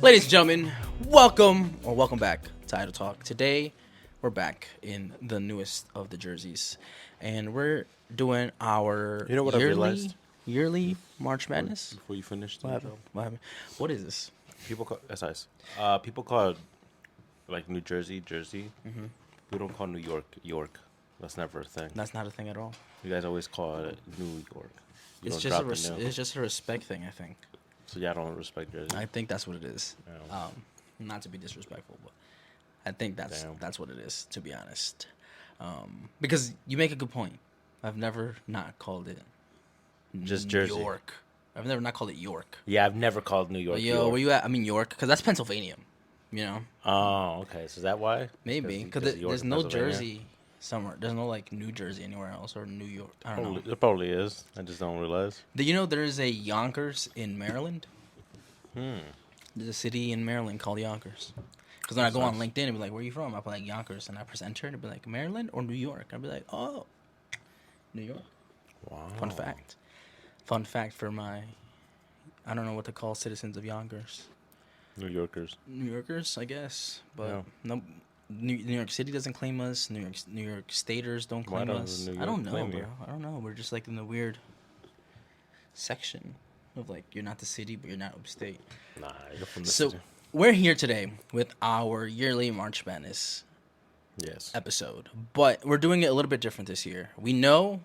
Ladies and gentlemen, welcome back to Idle Talk. Today, we're back in the newest of the jerseys, and we're doing our You know what I realized? yearly March Madness. Before you finish the What happened? intro, What happened? What is this? people call that's nice. People call it like New Jersey, Jersey. Mm-hmm. We don't call New York, York. That's never a thing. That's not a thing at all. You guys always call it New York. You It's don't just drop the new. it's just a respect thing, I think. So yeah, I don't respect Jersey. I think that's what it is. Yeah. Not to be disrespectful, but I think Damn. that's what it is. To be honest, because you make a good point. I've never not called it Just Jersey. York. I've never not called it York. Yeah, I've never called New York. But yo, York. where you at? I mean York, because that's Pennsylvania. You know, Oh, okay. So is that why? maybe because York there's and no Pennsylvania? Jersey somewhere. There's no like New Jersey anywhere else or New York. I don't know. Probably, it probably is. I just don't realize. Do you know there is a Yonkers in Maryland? Hmm. There's a city in Maryland called Yonkers. Because when I go on LinkedIn and be like, "Where are you from?" I put like Yonkers, and I press enter, and it'd be like Maryland or New York. I'd be like, "Oh, New York." Wow. Fun fact. Fun fact for my, I don't know what to call citizens of Yonkers. New Yorkers. New Yorkers, I guess, but Yeah. no. New York City doesn't claim us. New York Staters don't Why claim doesn't us. New I don't York know, claim bro. you? I don't know. We're just like in the weird section of like you're not the city, but you're not upstate. Nah, you're from the So city. we're here today with our yearly March Madness Yes. episode, but we're doing it a little bit different this year. We know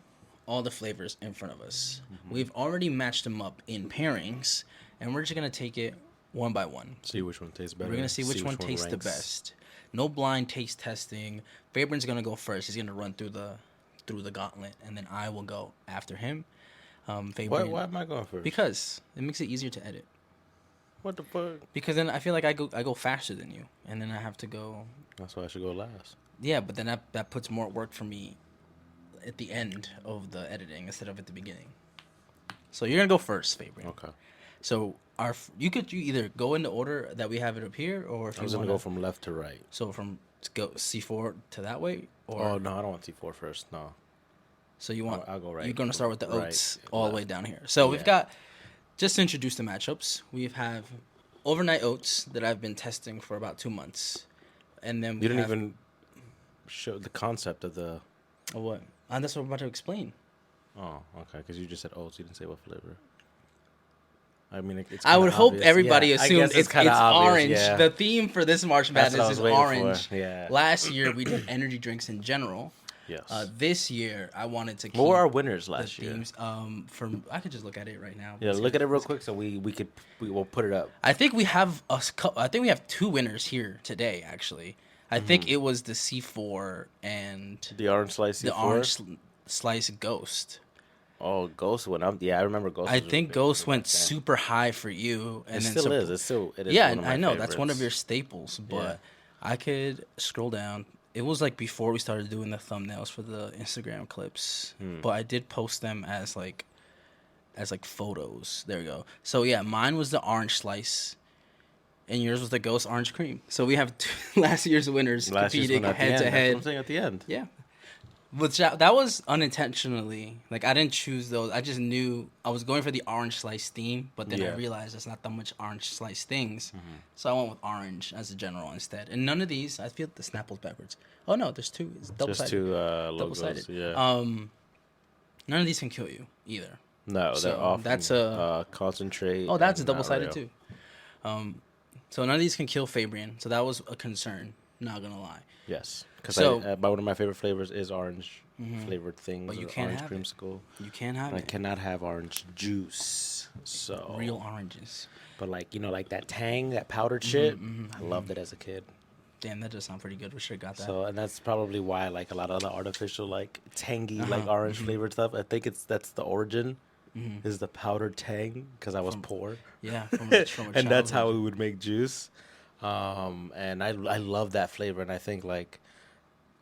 all the flavors in front of us. We've already matched them up in pairings, and we're just gonna take it one by one. See which one tastes better. We're gonna see which one tastes the ranks. best. No blind taste testing. Fabian's gonna go first. He's gonna run through the gauntlet, and then I will go after him. Fabian, Why am I going first? because it makes it easier to edit. What the fuck? Because then I feel like I go faster than you, and then I have to go. That's why I should go last. Yeah, but then that puts more work for me at the end of the editing instead of at the beginning. So you're gonna go first, Fabian. Okay. So you either go in the order that we have it up here, or if I you was gonna wanna go from left to right. so from go C4 to that way, or Oh no, I don't want T4 first. No. so you want I'll go right. You're gonna start with the Right, oats all the way left. down here. So we've Yeah. got, just to introduce the matchups, we have overnight oats that I've been testing for about 2 months, and then we You didn't have, even show the concept of the. oh, what? That's what I'm about to explain. Oh, okay. Because you just said oats. You didn't say what flavor. I mean, it's. I would kinda hope obvious. everybody Yeah, I assumes guess it's kinda obvious, orange. yeah. The theme for this March That's what I Madness was is waiting orange. for, yeah. Last year we did energy drinks in general. Yes. This year I wanted to keep What were our winners the last year? themes. I could just look at it right now. Yeah, look at it real quick so we will put it up. I think we have I think we have 2 winners here today. Actually, I think it was the C4 and The orange slice. the C4? orange slice Ghost. Oh, Ghost went up. Yeah, I remember Ghost. I was really think big Ghost back went then. super high for you, and It then still is. It is. yeah, one of my I know that's one of favorites. your staples. But Yeah. I could scroll down. It was like before we started doing the thumbnails for the Instagram clips, but I did post them as like photos. There we go. So yeah, mine was the orange slice, and yours was the Ghost orange cream. So we have 2 last year's winners Last year's competing one at the head end. to That's what head. I'm saying at the end. Yeah. Which that was unintentionally. Like, I didn't choose those. I just knew I was going for the orange slice theme, but then I Yeah. realized there's not that much orange slice things. So I went with orange as a general instead. And none of these, I feel the Snapple's backwards. Oh, no, there's 2. It's double-sided. Just two logos. Double-sided. Yeah. None of these can kill you either. no, so they're off. that's concentrate. Oh, that's and double-sided not too. So none of these can kill Fabian. So that was a concern. Not going to lie. Yes, because So- one of my favorite flavors is orange flavored things. But you or can't orange have it. creamsicle. You can't have I it. cannot have orange juice. So Real oranges. But like like that tang, that powdered shit. I loved it as a kid. Damn, that does sound pretty good. We should have got that. So and that's probably why I like a lot of the artificial like tangy like orange flavored stuff. I think that's the origin is the powdered tang because I was poor. Yeah, from a And that's how childhood. we would make juice. And I love that flavor, and I think like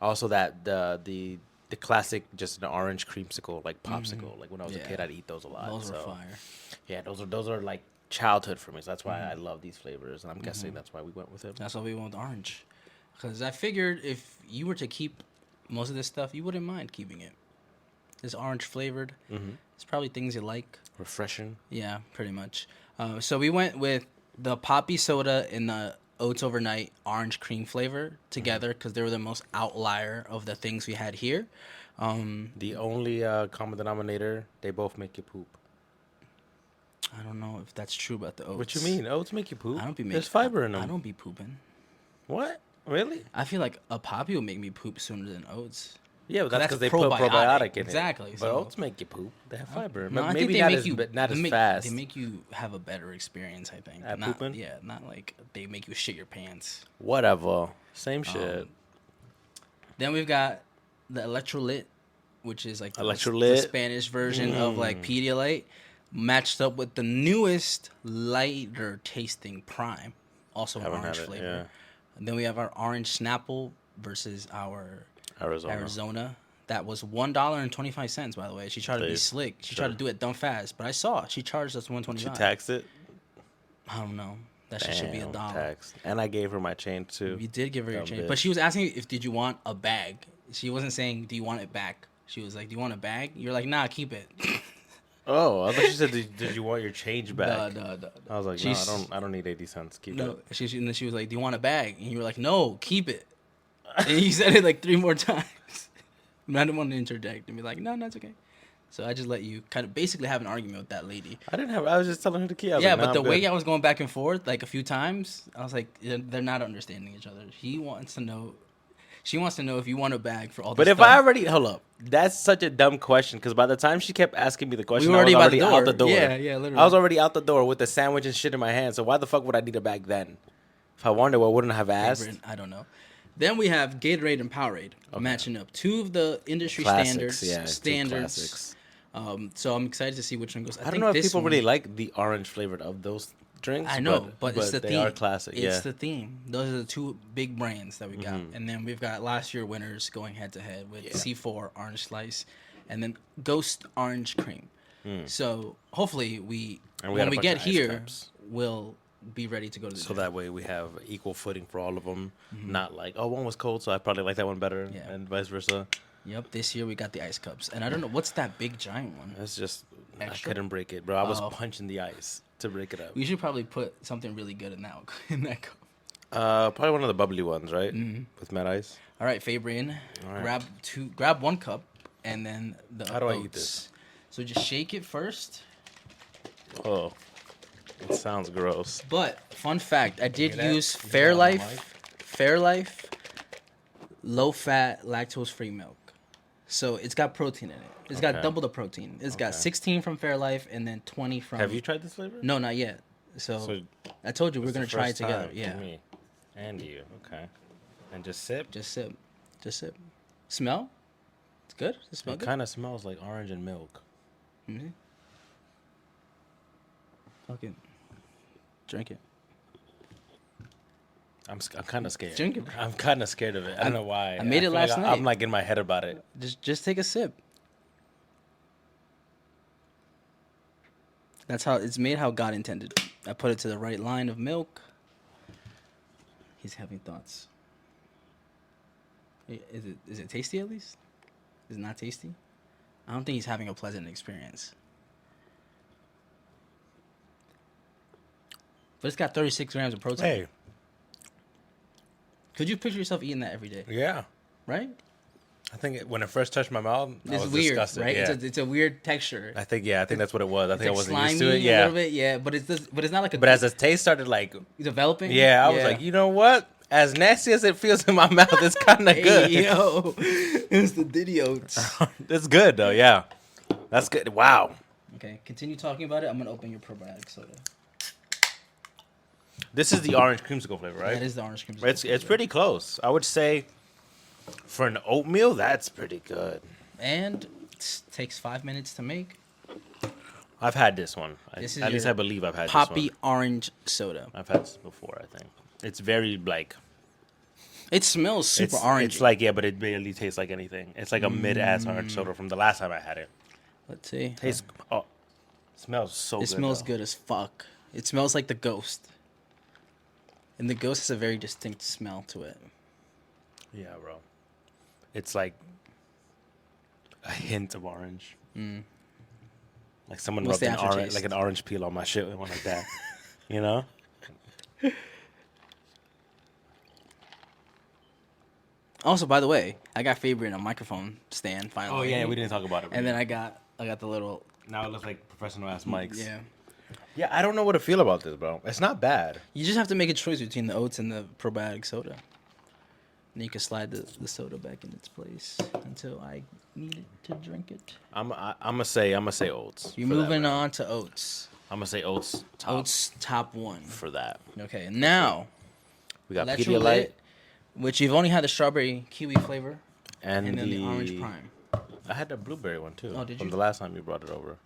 also that the classic just an orange creamsicle like popsicle. Like when I was a Yeah. kid, I'd eat those a lot. Those so are fire. yeah, those are like childhood for me. So that's why I love these flavors, and I'm guessing that's why we went with it. That's why we went with orange. Because I figured if you were to keep most of this stuff, you wouldn't mind keeping it. It's orange flavored. It's probably things you like. Refreshing. Yeah, pretty much. So we went with the poppy soda and the oats overnight orange cream flavor together because they were the most outlier of the things we had here. The only common denominator, they both make you poop. I don't know if that's true about the oats. What you mean? Oats make you poop? I don't be making. There's fiber in them. I don't be pooping. What? Really? I feel like a poppy will make me poop sooner than oats. Yeah, but that's That's because they put probiotic in exactly, it. But so- oats make you poop. They have fiber. No, But I maybe think they not make as you not they as make, fast. They make you have a better experience. I think. At Not, pooping? Yeah, not like they make you shit your pants. Whatever. Same shit. Then we've got the Electrolyte, which is like the Electrolyte? Spanish version of like Pedialyte, matched up with the newest lighter tasting Prime, also an Haven't orange had it, flavor. yeah. And then we have our orange Snapple versus our Arizona. That was $1.25, by the way. She tried to be Please. slick. She Sure. tried to do it dumb fast, but I saw she charged us $1.25. She taxed it. I don't know. That shit should be Damn, $1. taxed. And I gave her my change too. You did give her your Dumb change, bitch. but she was asking if did you want a bag. She wasn't saying do you want it back. She was like, "Do you want a bag?" You're like, "Nah, keep it." Oh, I thought she said, "Did you want your change back?" No. I was like, She's- "No, I don't need 80 cents. Keep No, it." and then she was like, "Do you want a bag?" And you were like, "No, keep it." And you said it like 3 more times. And I didn't want to interject and be like, "No, that's okay." So I just let you kind of basically have an argument with that lady. I didn't have. I was just telling her to keep. I was Yeah, like, but "Nah, the I'm way good." I was going back and forth like a few times, I was like, they're not understanding each other. He wants to know. She wants to know if you want a bag for all. But the if stuff. I already hold up, that's such a dumb question because by the time she kept asking me the question, were I was already by the out the door. door. Yeah, literally. I was already out the door with the sandwich and shit in my hand. So why the fuck would I need a bag then? If I wanted, well, wouldn't I have asked? favorite, I don't know. Then we have Gatorade and Powerade matching up. 2 of the industry Classics, standards. yeah, two classics. So I'm excited to see which one goes. I don't think know if this people one- really like the orange flavored of those drinks. I know, but it's the they theme. are classic. It's Yeah, the theme. Those are the 2 big brands that we got, Mm-hmm. and then we've got last year winners going head to head with C4 Orange Slice, and then Ghost Orange Cream. So hopefully And we when got a we bunch get of ice here, cups. we'll be ready to go to the so gym. that way we have equal footing for all of them. Not like, oh, one was cold, so I probably like that one better, Yeah. and vice versa. Yep, this year we got the ice cups, and I don't know what's that big giant one. That's just Extra? I couldn't break it, bro. I was Oh. punching the ice to break it up. We should probably put something really good in that in that cup. Probably one of the bubbly ones, right? With Mad Ice. All right, Fabrian, All right. grab 1 cup, and then the How do I eat oats. this? So just shake it first. Oh, it sounds gross. But fun fact, I did hear that? use You hear that on the Fairlife low fat lactose free milk. So it's got protein in it. It's got Okay. double the protein. It's got Okay. 16 from Fairlife and then 20 from Have you tried this flavor? No, not yet. So, So I told you we we're it's going the to try it first together. time for Yeah. me and you. Okay. And just sip. Just sip. Just sip. Smell? It's good? Does it smell It good? kind of smells like orange and milk. Mm-hmm. Fucking drink it. I'm kind of scared. Drink it. I'm kind of scared of it. I don't know why. I made it feel last like night. I'm like in my head about it. Just take a sip. That's how it's made how God intended. I put it to the right line of milk. He's having thoughts. Is it tasty at least? Is it not tasty? I don't think he's having a pleasant experience. But it's got 36 grams of protein. Hey, Could you picture yourself eating that every day? yeah. Right? I think when it first touched my mouth, I It's was weird, disgusted. right? Yeah. It's a weird texture. I think that's what it was. I think I It's wasn't like used to it. slimy a Yeah. little bit, yeah. But it's not like a. But as the taste started like, developing. yeah, I was like, you know what? As nasty as it feels in my mouth, it's kind of good. Hey, yo, it's the Diddy oats. It's good though. Yeah, that's good. Wow. Okay, continue talking about it. I'm gonna open your probiotic soda. This is the orange creamsicle flavor, right? That is the orange cream. It's pretty close. I would say for an oatmeal, that's pretty good. and it takes 5 minutes to make. I've had this one. This is At least your I believe I've had Poppy this orange soda. one. I've had this before, I think. It's very like It smells super it's, orangey. It's like but it barely tastes like anything. It's like a mid-ass orange soda from the last time I had it. Let's see. Tastes smells so It good. smells though. good as fuck. It smells like the ghost. And the ghost has a very distinct smell to it. Yeah, bro. It's like a hint of orange. Like someone What's rubbed the an orange, aftertaste? like an orange peel on my shit, one like that. You know? Also, by the way, I got Fabian a microphone stand finally. Oh yeah, we didn't talk about it. And then I got the little. now it looks like professional ass mics. Yeah. Yeah, I don't know what to feel about this, bro. It's not bad. You just have to make a choice between the oats and the probiotic soda. And you can slide the soda back in its place until I need to drink it. I'm gonna say oats. You're moving on to oats. I'm gonna say oats. Oats top one. For that. Okay, now We got Electrolyte, Pedialyte which you've only had the strawberry kiwi flavor, and, and then the orange prime. I had the blueberry one too. Oh, did From you? the last time you brought it over.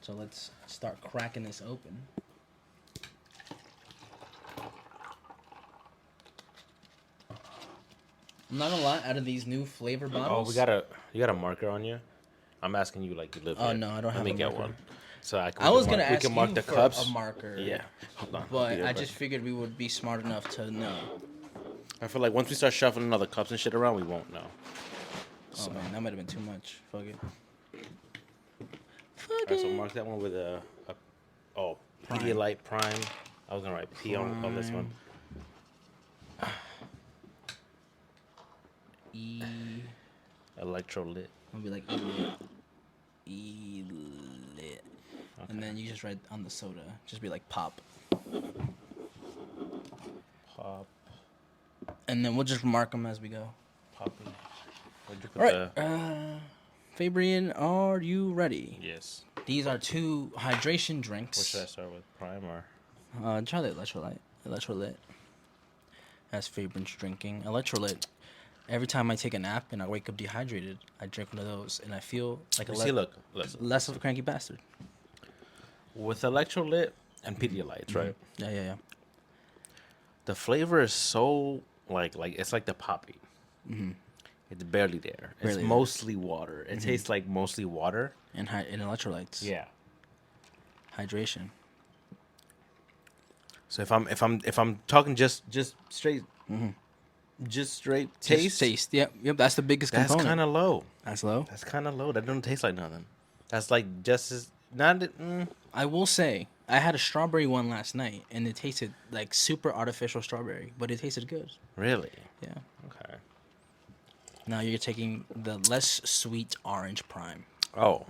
So let's start cracking this open. I'm not gonna lie, out of these new flavor bottles. Oh, you got a marker on you? I'm asking you like you live here. Oh, no, I don't have Let me a get marker. one. So I was gonna we ask can mark you the for cups. a marker. Yeah. Hold on. But Be I right just back. figured we would be smart enough to know. I feel like once we start shuffling all the cups and shit around, we won't know. Oh man, that might have been too much. Fuck it. Alright, so mark that one with a Prime. Pedialyte Prime. I was gonna write P on this one. E. Electrolyte. I'll be like E lit. And then you just write on the soda. Just be like pop. Pop. And then we'll just mark them as we go. Poppy. All right. Fabian, are you ready? Yes. These are two hydration drinks. What should I start with? Prime or? Try the electrolyte. Electrolyte. As Fabian's drinking. Electrolyte. Every time I take a nap and I wake up dehydrated, I drink one of those and I feel like See, look. Listen. less of a cranky bastard. With electrolyte and Pedialyte, right? Yeah. The flavor is so like it's like the poppy. It's barely there. Barely It's there. mostly water. It tastes like mostly water. And electrolytes. Yeah. Hydration. So if I'm talking just straight, just straight taste, Just taste. Yep. That's the biggest that's component. kind of low. That's low. That's kind of low. That don't taste like nothing. That's like just as not. I will say, I had a strawberry one last night, and it tasted like super artificial strawberry, but it tasted good. Really. Yeah. Okay. Now you're taking the less sweet orange prime. Oh,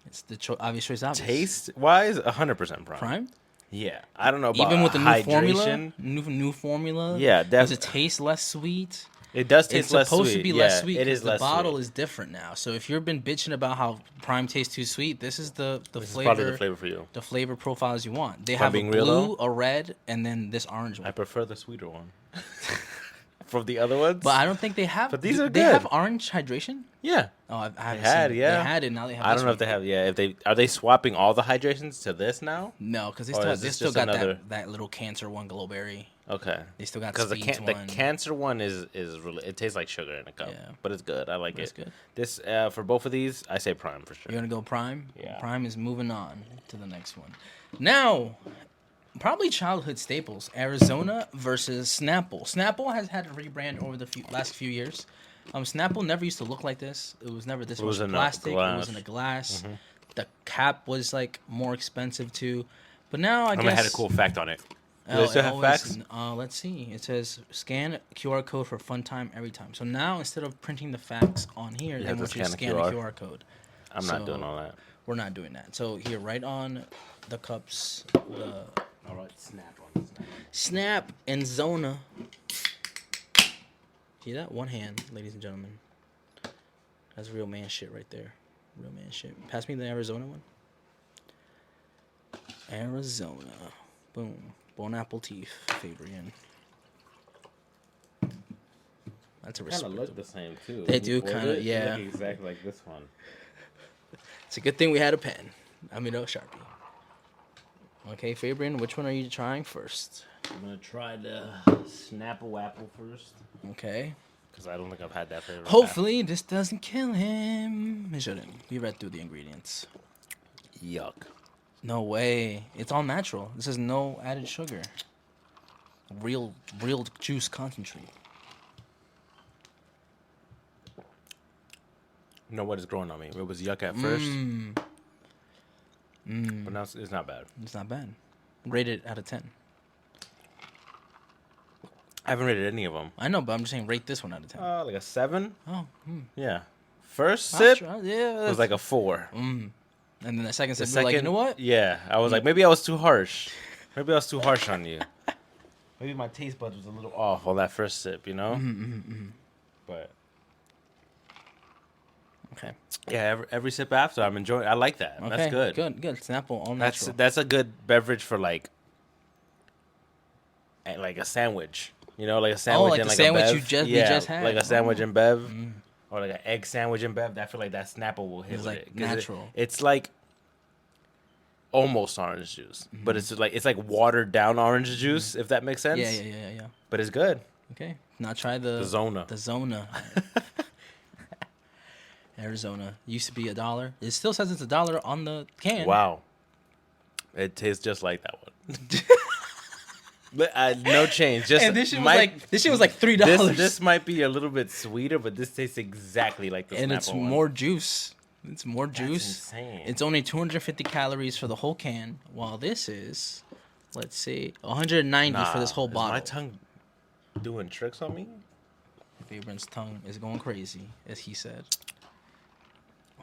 It's the obvious choice. Obvious. taste wise, 100% prime. Prime. Yeah, I don't know about Even with the new hydration. formula, new formula. Yeah, does it taste less sweet? It does It's taste less supposed sweet. to be Yeah, less sweet. It 'Cause is the less bottle sweet. is different now. So if you've been bitching about how prime tastes too sweet, this is the This is flavor. probably the flavor for you. The flavor profiles you want. They If I'm have a being real, blue, though, a red, and then this orange I one. prefer the sweeter one. From the other ones. But I don't think they have. But these are They good. have orange hydration. Yeah. Oh, I haven't had, seen it. yeah. They had it. Now they have. I this don't know one. if they have. Yeah. If they are they swapping all the hydrations to this now? No, because Or is they this still just got another- that little cancer one, Glowberry. Okay. They still got Because Speeds the one. cancer one is really it tastes like sugar in a cup. Yeah. But it's good. I like It's it. good. This for both of these, I say prime for sure. You're gonna go Prime. Yeah. Prime is moving on to the next one. Now, probably childhood staples: Arizona versus Snapple. Snapple has had a rebrand over the last few years. Snapple never used to look like this. It was never this It was much in a plastic. It was glass. in a glass. The cap was like more expensive too. But now I I'm guess gonna had a cool fact on it. Do Oh, they it still have always- facts? Let's see. It says scan QR code for fun time every time. So now instead of printing the facts on here, they have to want you to scan scan a a QR. QR code. I'm not doing all that. We're not doing that. So here, right on the cups, the All right, snap on this. Snap and Zona. See that? One hand, ladies and gentlemen. That's real man shit right there. Real man shit. Pass me the Arizona one. Arizona. Boom. Bon appetit, Fabian. That's a Kind of respect. look the same too. They do Would kinda- it? They yeah. look exactly like this one. It's a good thing we had a pen. I mean, no Sharpie. Okay, Fabian, which one are you trying first? I'm gonna try the Snapple Apple first Okay. because I don't think I've had that flavor. Hopefully, this doesn't kill him. It shouldn't. We read through the ingredients. Yuck. No way. It's all natural. This is no added sugar. Real juice concentrate. You know what is growing on me? It was yuck at first, but now it's not bad. It's not bad. Rate it out of 10. I haven't rated any of them. I know, but I'm just saying rate this one out of 10. Like a 7. Oh, Yeah. First I'll sip try- yeah. was like a 4. And then the second The sip, you're like, you know what? Yeah, I was like, maybe I was too harsh. Maybe I was too harsh on you. Maybe my taste buds was a little off on that first sip, you know. But Okay. yeah, every sip after, I'm enjoying. I like that. Okay. That's good. Good. Snapple all natural. That's a good beverage for like a sandwich. You know, like a sandwich like and the like sandwich a you bev. just- we yeah, just had. like a sandwich and bev, Mm. or like an egg sandwich and bev. I feel like that Snapple will hit It's with like it. 'Cause natural. it's like almost orange juice, but it's like watered down orange juice, if that makes sense. Yeah. But it's good. Okay. Now try the Zona. The Zona. Arizona used to be $1. It still says it's $1 on the can. Wow, it tastes just like that one. But no change. Just And this shit was like $3. This might be a little bit sweeter, but this tastes exactly like the and Snapple it's one. more juice. It's more That's juice. insane. It's only 250 calories for the whole can, while this is, let's see, 190 for this whole is bottle. my tongue doing tricks on me? Fabian's tongue is going crazy, as he said.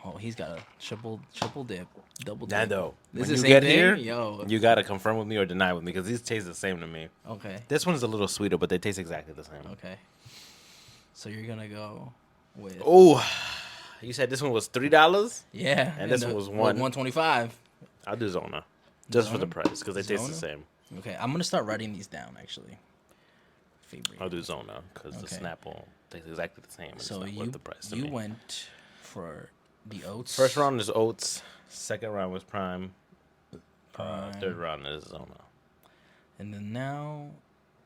Oh, he's got a triple dip, double dip. Nando, This when is you the get same thing? here, Yo. you gotta confirm with me or deny with me because these taste the same to me. Okay. This one's a little sweeter, but they taste exactly the same. Okay. So you're gonna go with Oh, you said this one was $3? yeah, and this one was one. 125. I'll do Zona, just for the Zona? price because they taste the Zona? same. Okay, I'm gonna start writing these down actually. Favorite. I'll do Zona because the Okay. Snapple tastes exactly the same. And So it's not worth the price to you me. went for the oats. First round is Oats. Second round was Prime. Prime. Third round is Zona. And then now,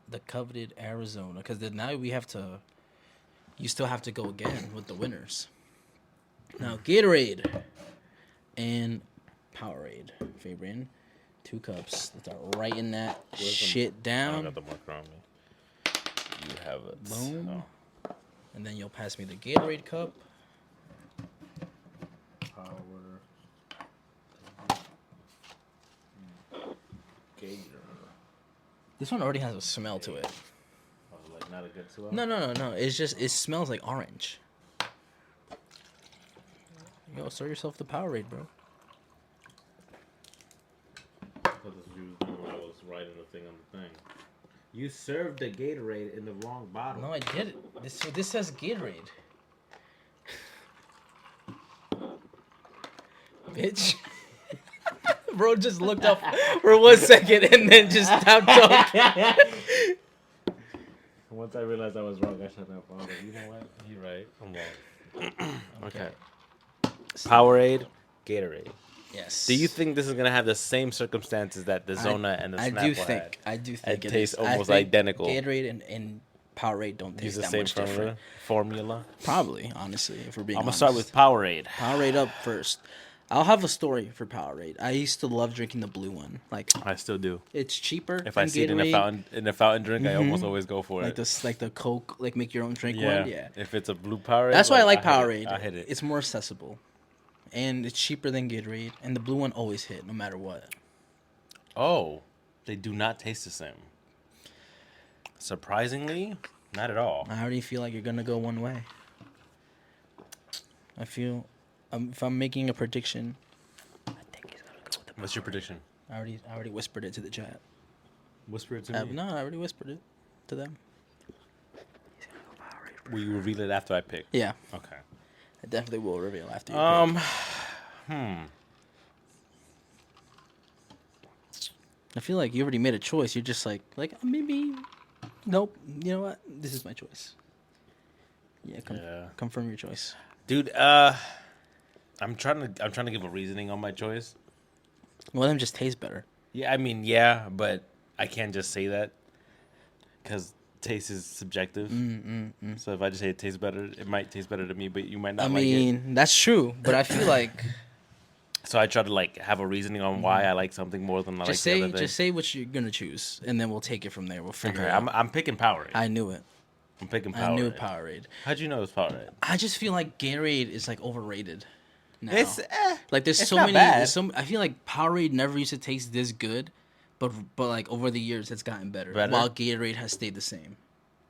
the coveted Arizona, because then now we have to. You still have to go again with the winners. Now Gatorade and Powerade, Fabian, 2 cups. Let's start writing that shit I don't down. got the marker on me. You have it. Boom. Oh. And then you'll pass me the Gatorade cup. This one already has a smell to it. Oh, like not a good smell? No. It's just it smells like orange. Yo, serve yourself the Powerade, bro. I thought this was you when I was writing the thing on the thing. You served the Gatorade in the wrong bottle. No, I did it. This says Gatorade. Bitch. Bro just looked up for 1 second and then just stopped talking. Once I realized I was wrong, I shut up. I was like, you know what? You're right. I'm wrong. Okay. Powerade, Gatorade. Yes. Do you think this is gonna have the same circumstances that the Zona and the Snapple had? I do think It tastes is. I almost think identical. Gatorade and Powerade don't taste Use the that same much different. formula. Probably, honestly, if we're being I'm gonna honest. start with Powerade. Powerade up first. I'll have a story for Powerade. I used to love drinking the blue one. Like I still do. it's cheaper. If I than see it Gatorade. in a fountain drink, I almost always go for like it. this, like the Coke, like make your own drink Yeah. one. Yeah, If it's a blue Powerade, that's why I like hit it. Powerade. I hit it. It's more accessible, and it's cheaper than Gatorade. And the blue one always hit, no matter what. Oh, they do not taste the same. Surprisingly, not at all. I already feel like you're gonna go one way. I feel, if I'm making a prediction, I think he's gonna go with the. What's your prediction? I already whispered it to the chat. Whisper it to me. No, I already whispered it to them. Will you reveal it after I pick? Yeah, Okay. I definitely will reveal after you. Pick. I feel like you already made a choice. You're just like maybe, nope. You know what? This is my choice. Yeah, confirm your choice. Dude, I'm trying to give a reasoning on my choice. One of them just tastes better. Yeah, I mean, yeah, but I can't just say that because taste is subjective. So if I just say it tastes better, it might taste better to me, but you might not I like it. mean, that's true, but I feel like So I try to like have a reasoning on why I like something more than I like the other thing. just say what you're gonna choose, and then we'll take it from there. We'll figure Okay, it out. I'm picking Powerade. I knew it. I'm picking Powerade. I knew Powerade. How'd you know it's Powerade? I just feel like Gatorade is like overrated. Now. It's Like there's it's so not many. bad. There's I feel like Powerade never used to taste this good, but like over the years, it's gotten better. Better? While Gatorade has stayed the same.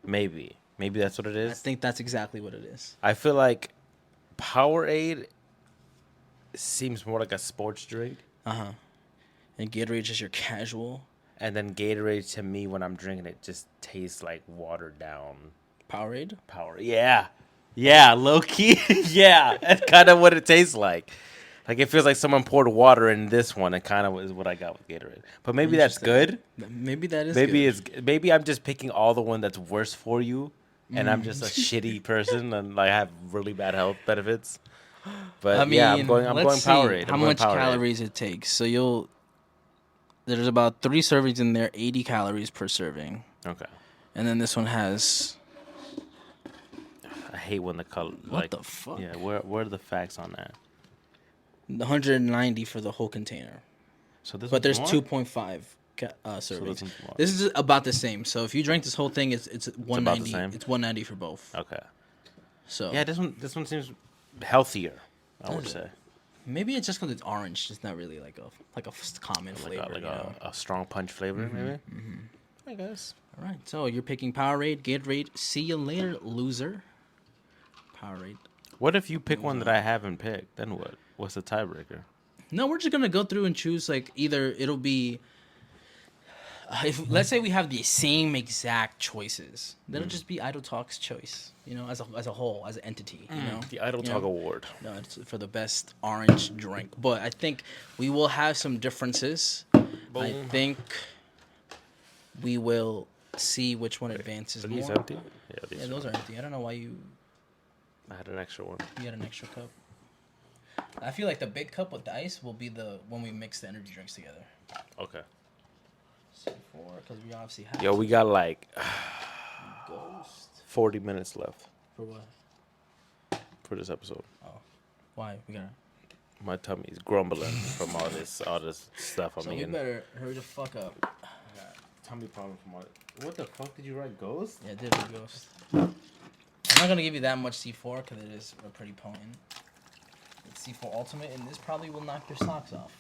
Maybe that's what it I is. think that's exactly what it is. I feel like Powerade seems more like a sports drink, And Gatorade just your casual and then Gatorade to me when I'm drinking it just tastes like watered down Powerade. power. Yeah, low key. Yeah, that's kind of what it tastes like. Like it feels like someone poured water in this one, and kind of is what I got with Gatorade. But maybe that's good. Maybe that is. Maybe good. maybe I'm just picking all the one that's worse for you, and I'm just a shitty person and like have really bad health benefits. But I mean, yeah, I'm going let's see Powerade. how much calories it takes. So there's about 3 servings in there, 80 calories per serving. Okay. And then this one has. I hate when the color. What the fuck? Yeah, where are the facts on that? 190 for the whole container. So this. But there's more? 2.5 servings. this one's more. This is about the same. So if you drink this whole thing, it's 190. same? It's 190 for both. Okay. So Yeah, this one seems healthier. I would Does it? say maybe it's just because it's orange. It's not really like a common flavor. like you know? a strong punch flavor, maybe. I guess. All right. So you're picking Powerade, Gatorade. See you later, loser. Powerade. What if you pick one that I haven't picked? Then what? What's the tiebreaker? No, we're just gonna go through and choose like either it'll be. If let's say we have the same exact choices, then it'll just be Idle Talk's choice. You know, as a whole, as an entity. You know, The Idle Talk Award. No, it's for the best orange drink. But I think we will have some differences. I think we will see which one advances Are these more. empty? Yeah, these. Yeah, those are empty. I don't know why you I had an extra one. had an extra cup. I feel like the big cup with the ice will be the when we mix the energy drinks together. Okay. Because we obviously have. Yo, we got like Ghost 40 minutes left for what? for this episode. Why we gotta? My tummy's grumbling from all this stuff I'm So we eating. better hurry the fuck up. Tummy problem from all. What the fuck did you write, Ghost? Yeah, did it Ghost. I'm not gonna give you that much C4 because it is pretty potent. It's C4 Ultimate, and this probably will knock your socks off.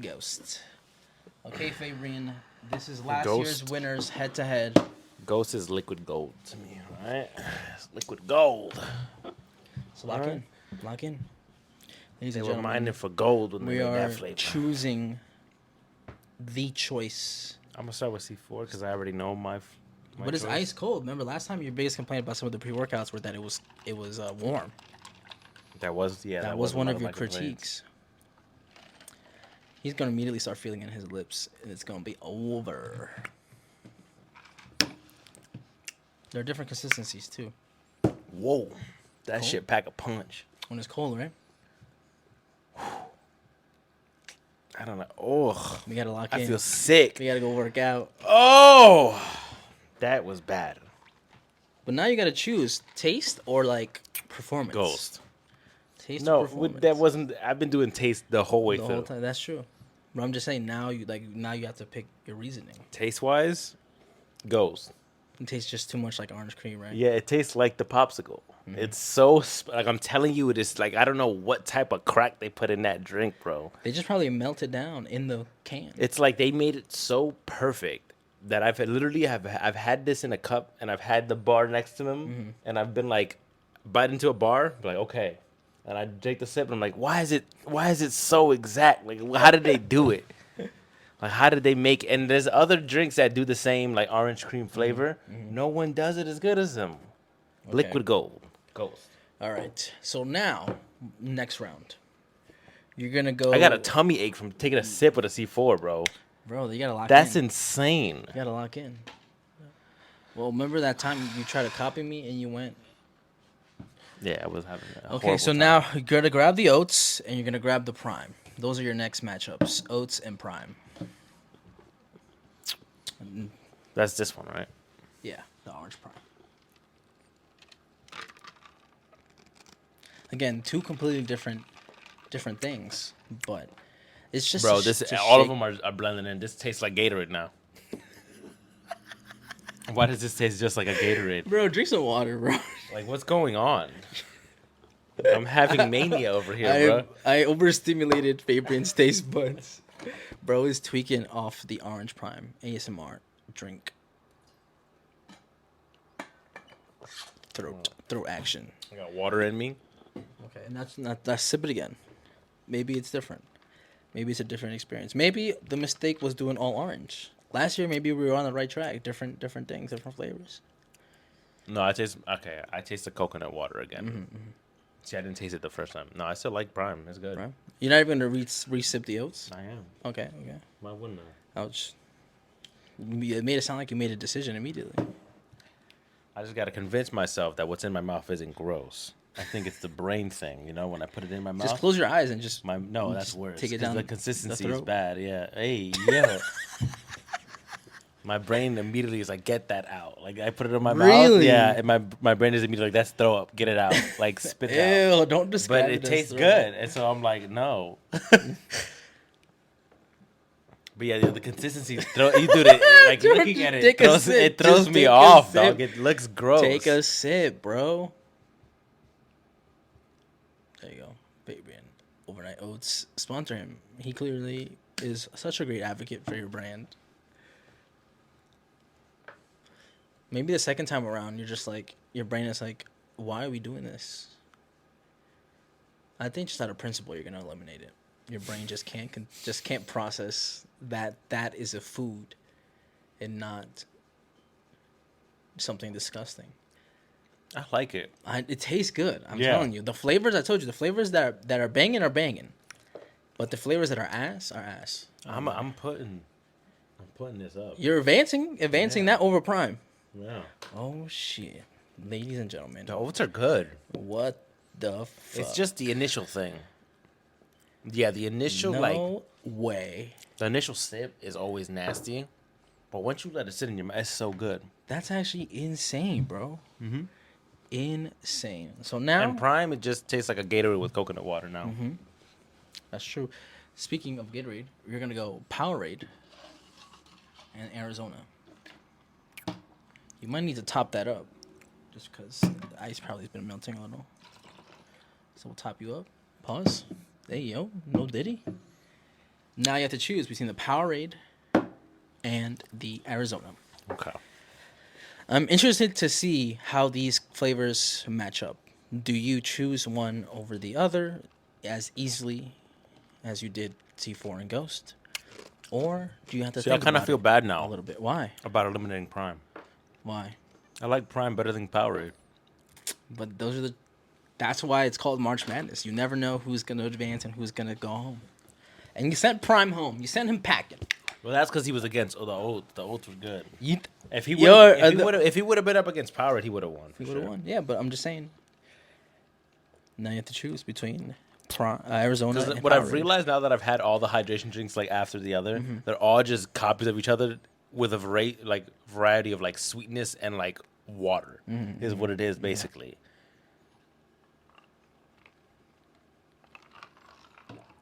Ghost. Okay, Fabian, this is last year's Ghost. winners head to head. Ghost is liquid gold to me, right? It's liquid gold. So lock Alright. in. Lock in. Ladies They and were gentlemen, mining for gold when we they made are that flavor. choosing the choice. I'm gonna start with C4 because I already know my But it's choice. ice cold. Remember last time your biggest complaint about some of the pre-workouts were that it was warm. That was That was one one of your my complaints. critiques. He's gonna immediately start feeling it in his lips, and it's gonna be over. There are different consistencies too. Whoa, that Cold? shit pack a punch. When it's cold, right? I don't know. Oh, We gotta lock I in. feel sick. We gotta go work out. Oh, that was bad. But now you gotta choose taste or like performance. Ghost. Taste No, or performance. that wasn't. I've been doing taste the whole way the through. whole time. That's true. But I'm just saying now you have to pick your reasoning. Taste wise, Ghost. It tastes just too much like orange cream, right? Yeah, it tastes like the popsicle. It's so like I'm telling you, it is like I don't know what type of crack they put in that drink, bro. They just probably melt it down in the can. It's like they made it so perfect that I've had this in a cup and I've had the bar next to them and I've been like bite into a bar, be like okay, and I take the sip and I'm like, why is it so exact? Like how did they do it? Like how did they make? And there's other drinks that do the same, like orange cream flavor. No one does it as good as them. Okay. Liquid Gold. Ghost. All right. So now, next round. You're going to go. I got a tummy ache from taking a sip of the C4, bro. Bro, you got to lock That's in. insane. You got to lock in. Well, remember that time you tried to copy me and you went. Yeah, I was having that. Okay, so now you're going to grab the oats and you're going to grab the prime. Those are your next matchups, oats and prime. That's this one, right? Yeah, the orange prime. Again, two completely different things, but it's just Bro, all of shake. them are blending in. This tastes like Gatorade now. Why does this taste just like a Gatorade? Bro, drink some water, bro. Like, what's going on? I'm having mania over here, bro. I overstimulated Fabian's taste buds. Bro is tweaking off the Orange Prime ASMR drink. Throw action. I got water in me. Okay, and that's sip it again. Maybe it's different. Maybe it's a different experience. Maybe the mistake was doing all orange. Last year, maybe we were on the right track. Different things, different flavors. No, I taste the coconut water again. See, I didn't taste it the first time. No, I still like Prime. It's good. Right? You're not even gonna re-sip the oats. I am. Okay. Why wouldn't I? Ouch. It made it sound like you made a decision immediately. I just got to convince myself that what's in my mouth isn't gross. I think it's the brain thing, when I put it in my mouth. Just close your eyes and just. That's just worse. take it down The consistency the is throat. bad. Yeah. Hey, yeah. My brain immediately is like, get that out. Like I put it in my mouth. Really? Yeah, and my brain is immediately like, that's throw up. Get it out. Like spit it out. Ew! Don't describe But it as tastes throw good, up. and so I'm like, no. But yeah, the consistency, you do it, like Dude, looking at it, take a sip. it throws Just me take a off, sip. dog. It looks gross. Take a sip, bro. There you go. Baby and Overnight Oats sponsor him. He clearly is such a great advocate for your brand. Maybe the second time around, you're just like, your brain is like, why are we doing this? I think just out of principle, you're gonna eliminate it. Your brain just can't process that is a food, and not something disgusting. I like it. It tastes good. I'm Yeah. telling you. The flavors, I told you, the flavors that are banging are banging, but the flavors that are ass are ass. I'm putting this up. You're advancing that over Prime. Yeah. Oh shit, ladies and gentlemen, The oats are good. what the fuck? It's just the initial thing. Yeah, the initial no way. the initial sip is always nasty, but once you let it sit in your mouth, it's so good. That's actually insane, bro. Mm-hmm. Insane. So now, And Prime, it just tastes like a Gatorade with coconut water now. that's true. Speaking of Gatorade, we're gonna go Powerade and Arizona. You might need to top that up, just because the ice probably has been melting a little. So we'll top you up. Pause. There you go. No diddy. Now you have to choose between the Powerade and the Arizona. Okay. I'm interested to see how these flavors match up. Do you choose one over the other as easily as you did C4 and Ghost? Or do you have to See, I think kind of about feel it bad a now little bit? Why? about eliminating Prime. Why? I like Prime better than Powerade. But that's why it's called March Madness. You never know who's going to advance and who's going to go home. And you sent Prime home. You sent him packing. Well, that's because he was against the oats. The oats were good. If he You're- would have been up against Powerade, he would have won. He would have won. Yeah, but I'm just saying. Now you have to choose between Arizona and What I've Powerade. realized now that I've had all the hydration drinks like after the other, they're all just copies of each other with a variety of like sweetness and like water is what it is basically.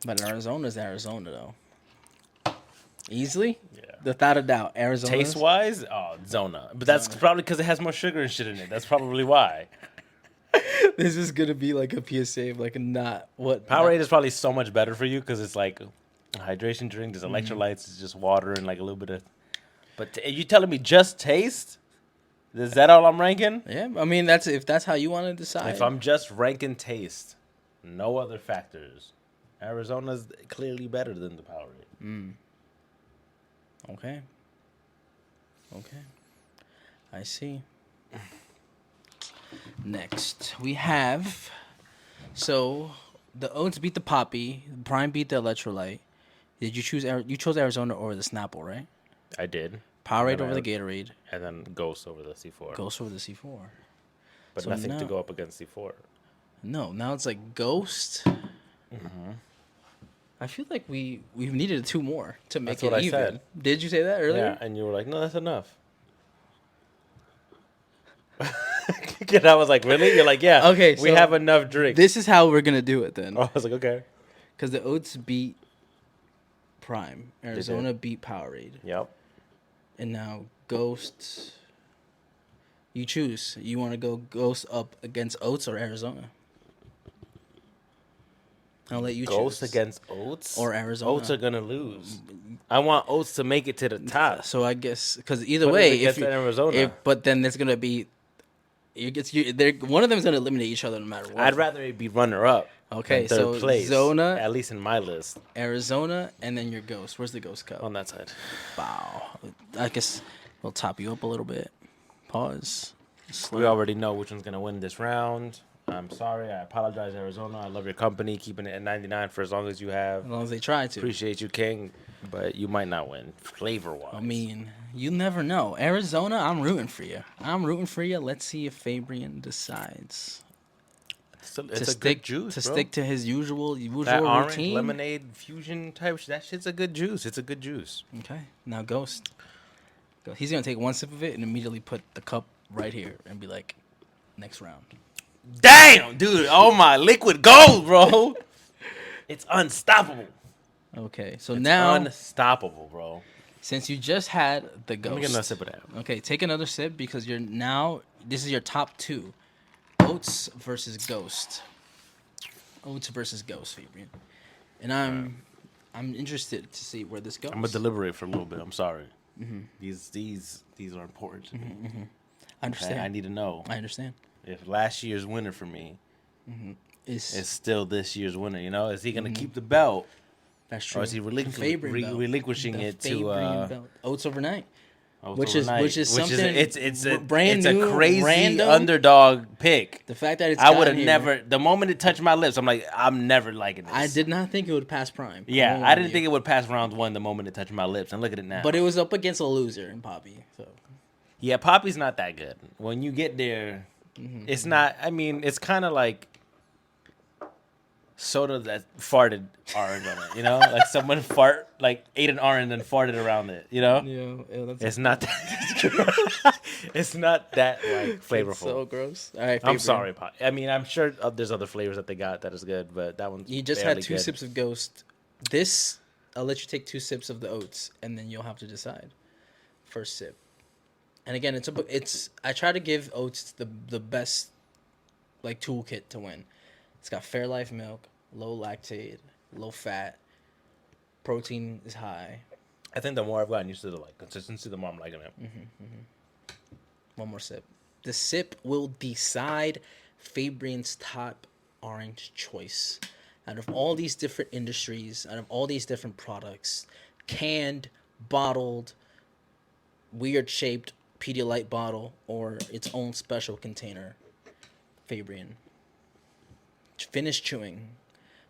But Arizona's Arizona, though. Easily? Yeah. Without a doubt. Arizona. Taste wise, Zona. But that's probably because it has more sugar and shit in it. That's probably why. This is going to be like a PSA of like not what. Powerade is probably so much better for you because it's like a hydration drink. There's electrolytes. It's just water and like a little bit of. But are you telling me just taste? Is that all I'm ranking? Yeah, I mean, if that's how you want to decide. If I'm just ranking taste, no other factors, Arizona's clearly better than the Powerade. Okay. I see. Next, we have. So, the Oats beat the Poppy. Prime beat the Electrolyte. Did you choose? You chose Arizona over the Snapple, right? I did. Powerade And then over the Gatorade. And then Ghost over the C4. Ghost over the C4. But so nothing to now- go up against C4. No, now it's like Ghost. I feel like we've needed 2 more to make That's it what I even. said. Did you say that earlier? Yeah, and you were like, no, that's enough. And I was like, really? You're like, yeah. Okay, we so have enough drink. This is how we're gonna do it then, I was like, okay. because the Oats beat Prime, Arizona beat Powerade, Yep. and now Ghost. You choose. You want to go Ghost up against Oats or Arizona? I'll let you Ghost choose. against Oats? Or Arizona. Oats are going to lose. I want oats to make it to the top. So I guess because either What if way, it gets to Arizona? but then there's gonna be, one of them is gonna eliminate each other no matter what. I'd rather it be runner up. Okay, than third so place, Zona, at least in my list, Arizona, and then your Ghost. Where's the Ghost Cup? on that side. Wow. I guess we'll top you up a little bit. Pause. We already know which one's gonna win this round. I'm sorry. I apologize, Arizona. I love your company, keeping it at 99 for as long as you have. As long as they try to. Appreciate you, King, but you might not win flavor-wise. I mean, you never know. Arizona, I'm rooting for you. Let's see if Fabian decides it's a good juice, to bro. stick to his usual That orange routine. lemonade fusion type. That shit's a good juice. It's a good juice. Okay, now Ghost. He's gonna take one sip of it and immediately put the cup right here and be like, next round. Damn, dude. Oh my, liquid gold, bro. It's unstoppable. Okay, so It's now unstoppable, bro. since you just had the Ghost, Let me get another sip of that. okay, take another sip because this is your top two. Oats versus Ghost. Oats versus Ghost, Fabian. And I'm interested to see where this goes. I'm gonna deliberate for a little bit. I'm sorry. These are important to me. I understand. Okay? I need to know I understand. if last year's winner for me is still this year's winner. You know, is he gonna keep the belt, That's true. or is he Fabian belt. relinquishing The it Fabian to belt. Oats overnight. Oats Which overnight? is something it's a brand it's new, a crazy random. underdog pick. The fact that it's I would have gotten here, never. The moment it touched my lips, I'm like, I'm never liking this. I did not think it would pass Prime. Yeah, I didn't think it would pass round one the moment it touched my lips, and look at it now. But it was up against a loser in Poppy. So Yeah, Poppy's not that good. When you get there, it's not. I mean, it's kind of like soda that farted orange on it. You know, like someone ate an orange and farted around it. You know, yeah, that's it's not. That, it's not that like flavorful. so gross. All right, I'm Fabian. sorry, I mean, I'm sure there's other flavors that they got that is good, but that one's. You just barely had two good. sips of Ghost. This, I'll let you take 2 sips of the oats, and then you'll have to decide. First sip. And again, it's. I try to give oats the best, like, toolkit to win. It's got Fairlife milk, low lactate, low fat, protein is high. I think the more I've gotten used to the consistency, the more I'm liking it. One more sip. The sip will decide Fabian's top orange choice. Out of all these different industries, out of all these different products, canned, bottled, weird shaped Pedialyte bottle, or its own special container, Fabian. Finish chewing,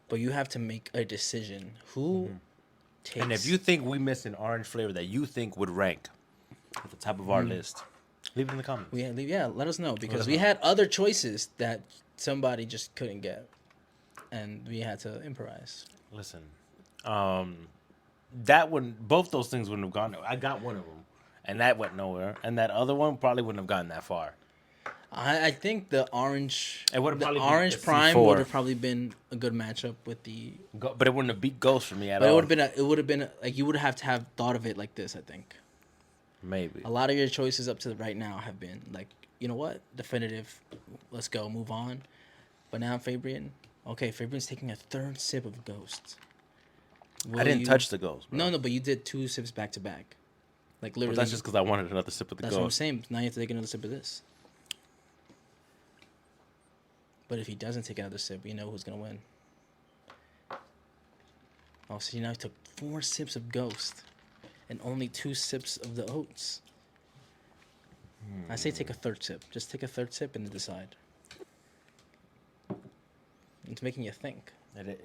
but you have to make a decision. Who takes... And if you think we missed an orange flavor that you think would rank at the top of our list, leave it in the comments. Let us know, because we had other choices that somebody just couldn't get, and we had to improvise. Listen, that one, both those things wouldn't have gone. I got one of them, and that went nowhere, and that other one probably wouldn't have gotten that far. I think the orange, It would've probably been orange the prime C4. would have probably been a good matchup with the. But it wouldn't have beat Ghost for me at But all. it would have been like you would have to have thought of it like this. I think Maybe. a lot of your choices up to the right now have been like, you know what, definitive. Let's go, move on. But now Fabian, okay, Fabian's taking a third sip of Ghost. I didn't touch the Ghost, bro. No, but you did 2 sips back to back. Like literally. But that's just because I wanted another sip of the That's what I'm Ghost. saying. Now you have to take another sip of this. But if he doesn't take another sip, you know who's going to win. Oh, so now he took 4 sips of Ghost and only 2 sips of the oats. I say take a third sip. Just take a third sip and then decide. It's making you think.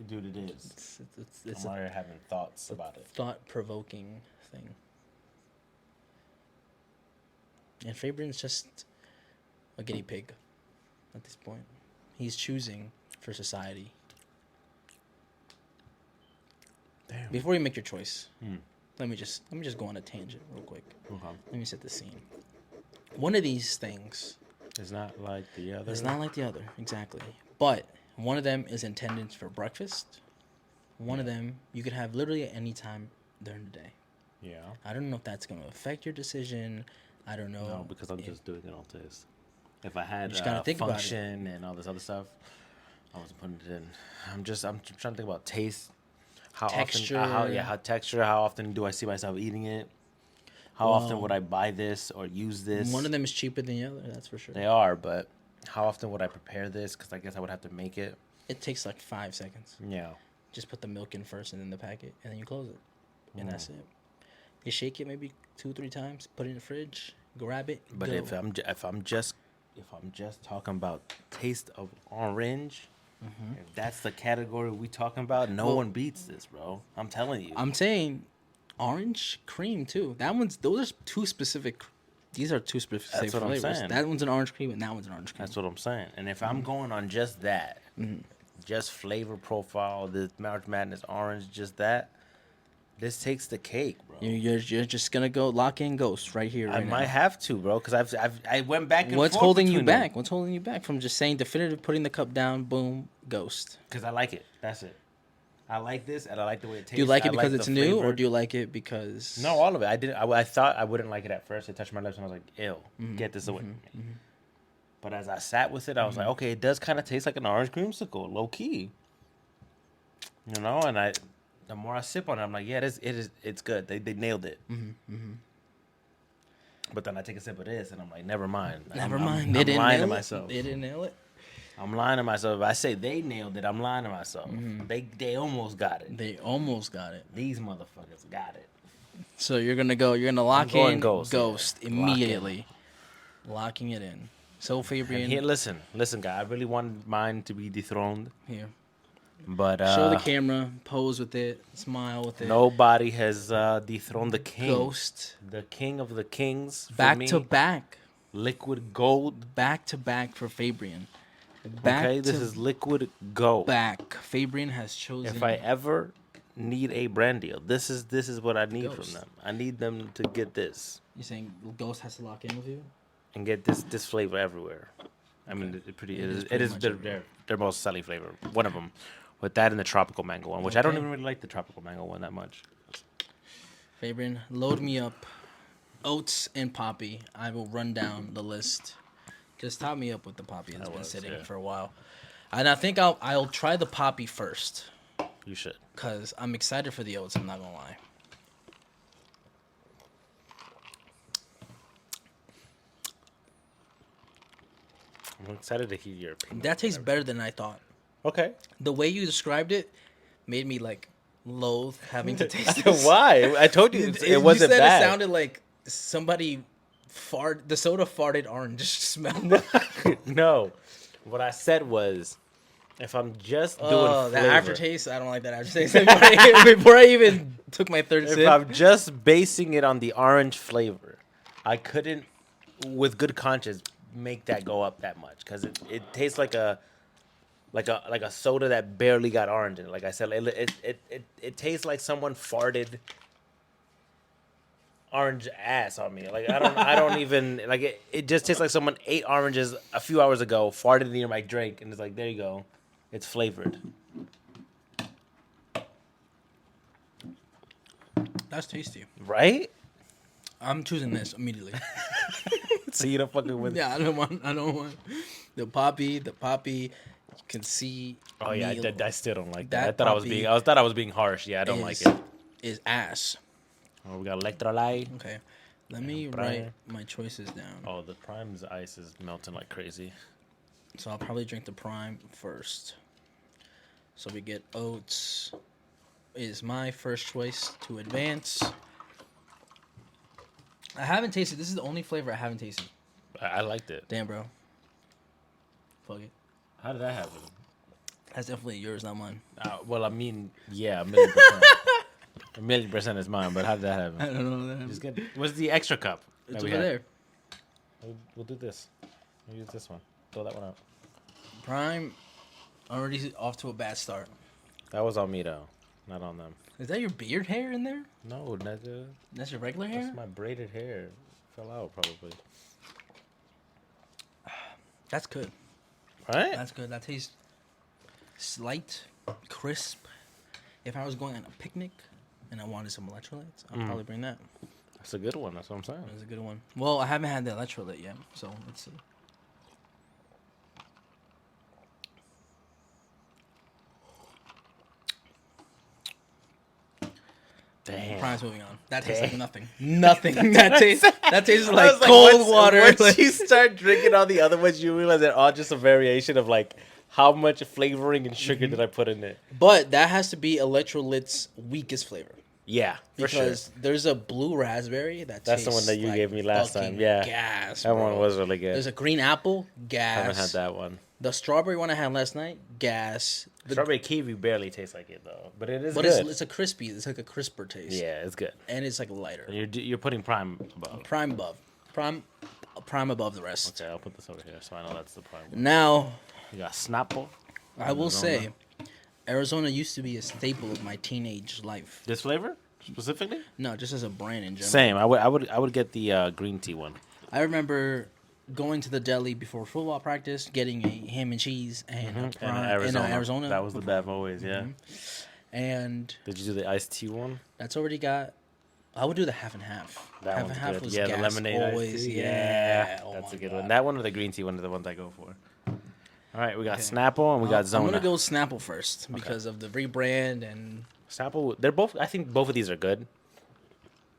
Dude, it is. It's I'm a already having thoughts about it. thought-provoking thing. And Fabian's just a guinea pig at this point. He's choosing for society. Damn. Before you make your choice, let me just go on a tangent real quick. Okay. Let me set the scene. One of these things It's not like the other. is not like the other, exactly. But one of them is intended for breakfast. One of them you could have literally at any time during the day. Yeah. I don't know if that's going to affect your decision. I don't know. No, because I'm just doing it on taste. If I had just gotta think about it. function and all this other stuff, I wasn't putting it in. I'm trying to think about taste, How Texture. often? How texture? How often do I see myself eating it? How often Well, would I buy this or use this? One of them is cheaper than the other. That's for sure. They are, but how often would I prepare this? Because I guess I would have to make it. It takes like 5 seconds. Yeah. Just put the milk in first and then the packet, and then you close it, and that's it. You shake it maybe 2-3 times. Put it in the fridge. Grab it. But go. if I'm just talking about taste of orange, if that's the category we talking about, no one beats this, bro. I'm telling you. I'm saying orange cream too. Those are two specific. These are two specific That's what I'm flavors. saying. That one's an orange cream and that one's an orange cream. That's what I'm saying. And if I'm going on just that, just flavor profile, the March Madness orange, just that, this takes the cake, bro. You're just gonna go lock in Ghost right here. I Right might now. have to, bro, because I went back and What's forth holding you between them. back? What's holding you back from just saying definitive, putting the cup down, boom, Ghost? Because I like it. That's it. I like this, and I like the way it tastes. Do you like it I because it's the new, flavor. or do you like it because No, all of it. I didn't. I thought I wouldn't like it at first. It touched my lips, and I was like, "Ew, get this away from me." But as I sat with it, I was like, "Okay, it does kind of taste like an orange creamsicle, low key." You know, and the more I sip on it, I'm like, "Yeah, it's good. They nailed it." But then I take a sip of this, and I'm like, "Never mind. Never I'm mind. They didn't lying nail to it. myself. They didn't nail it. I'm lying to myself. If I say they nailed it, I'm lying to myself. They almost got it. They almost got it. These motherfuckers got it. So you're gonna lock going in Ghost, Ghost yeah. immediately, locking it in. So Fabian, Here, listen, guy. I really wanted mine to be dethroned, here, but show the camera, pose with it, smile with it. nobody has dethroned the king, Ghost, the king of the kings. For back me, to back, liquid gold. back to back for Fabian. Back Okay, this to is liquid gold. back. Fabian has chosen. If I ever need a brand deal, this is what I need Ghost. from them. I need them to get this You're saying Ghost has to lock in with you? and get this flavor everywhere. I mean, it is pretty much their, everywhere. their most selling flavor. One of them, with that and the tropical mango one, which I don't Okay. even really like the tropical mango one that much. Fabian, load me up. Oats and Poppy. I will run down the list. Just top me up with the Poppy. It's been sitting yeah. for a while. And I think I'll try the Poppy first. You should. Because I'm excited for the Oats, I'm not going to lie. I'm excited to hear your opinion. That tastes better than I thought. Okay. The way you described it made me, like, loathe having to taste this. Why? I told you it You wasn't said bad. it sounded like somebody the soda farted orange smell. No. What I said was, if I'm just doing Oh, flavor, that aftertaste. I don't like that aftertaste. Before I even took my third if sip. I'm just basing it on the orange flavor, I couldn't, with good conscience, make that go up that much because it tastes like a soda that barely got orange in it. Like I said, it tastes like someone farted orange ass on me. Like I don't even like it just tastes like someone ate oranges a few hours ago, farted near my drink, and it's like, there you go. It's flavored. That's tasty. Right? I'm choosing this immediately. So you don't fucking with Yeah, I don't want the Poppy. The Poppy, you can see. Oh yeah, me I still don't like That that. I thought I was being harsh. Yeah, I don't like it. Is ass. Oh, we got electrolyte. Okay, let me Prime. write my choices down. Oh, the Prime's ice is melting like crazy. So I'll probably drink the Prime first. So we get Oats. Is my first choice to advance. I haven't tasted. This is the only flavor I haven't tasted. I liked it. Damn, bro. Fuck it. How did that happen? That's definitely yours, not mine. Well, I mean, yeah, 1,000,000%. 1,000,000% is mine, but how did that I happen? don't know. Just get. What's the extra cup? It's that we over had? there. We'll do this. We'll use this one. Throw that one out. Prime already off to a bad start. That was on me though, not on them. Is that your beard hair in there? No, nigga. That's your regular hair? That's my braided hair. Fell out probably. That's good. Right? That's good. That tastes slight, crisp. If I was going on a picnic and I wanted some electrolytes, I'd probably bring that. That's a good one. That's what I'm saying. That's a good one. Well, I haven't had the electrolyte yet, so let's see. Damn. Prime's moving on. That tastes like Damn. nothing. Nothing. That tastes I like was cold water. Once Like- you start drinking all the other ones, you realize they're all just a variation of like how much flavoring and sugar did I put in it. But that has to be Electrolyt's weakest flavor. Yeah, for sure. Because there's a blue raspberry that That's the one tastes that you like gave me last fucking time. Yeah. gas. That bro. one was really good. There's a green apple, I gas. haven't had that one. The strawberry one I had last night, gas. The, Strawberry kiwi barely tastes like it though, but it is but good. it's a crispy. It's like a crisper taste. Yeah, it's good. And it's like lighter. You're putting prime above. Prime above. Prime above the rest. Okay, I'll put this over here so I know that's the prime one. Now, You got Snapple. I will Arizona. say, Arizona used to be a staple of my teenage life. This flavor specifically? No, just as a brand in general. Same. I would get the green tea one. I remember going to the deli before football practice, getting a ham and cheese and a And prime in Arizona. That was the Bev always. Yeah. And Did you do the iced tea one? that's already got. I would do the half and half. That half one's and half good. was Yeah, gas the lemonade iced always. tea. Yeah, oh that's my a good God. one. That one or the green tea one are the ones I go for. All right, we got Okay. Snapple and we got I'm Zona. gonna go with Snapple first because of the rebrand and Snapple, they're both. I think both of these are good.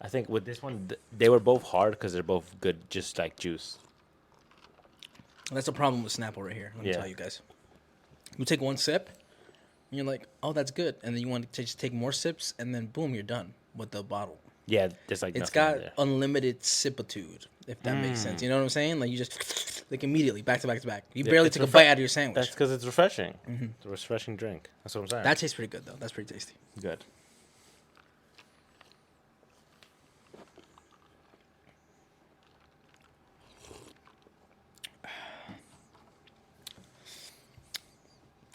I think with this one, they were both hard because they're both good, just like juice. that's the problem with Snapple right here. Let me Yeah. tell you guys. You take one sip, and you're like, "Oh, that's good," and then you want to just take more sips, and then boom, you're done with the bottle. Yeah, there's like It's nothing got in there. unlimited sipitude, if that makes sense. You know what I'm saying? Like you just like immediately back to back to back. You Yeah, barely it's take a refre- bite out of your sandwich. That's because it's refreshing. It's a refreshing drink. That's what I'm saying. That tastes pretty good though. That's pretty tasty. good.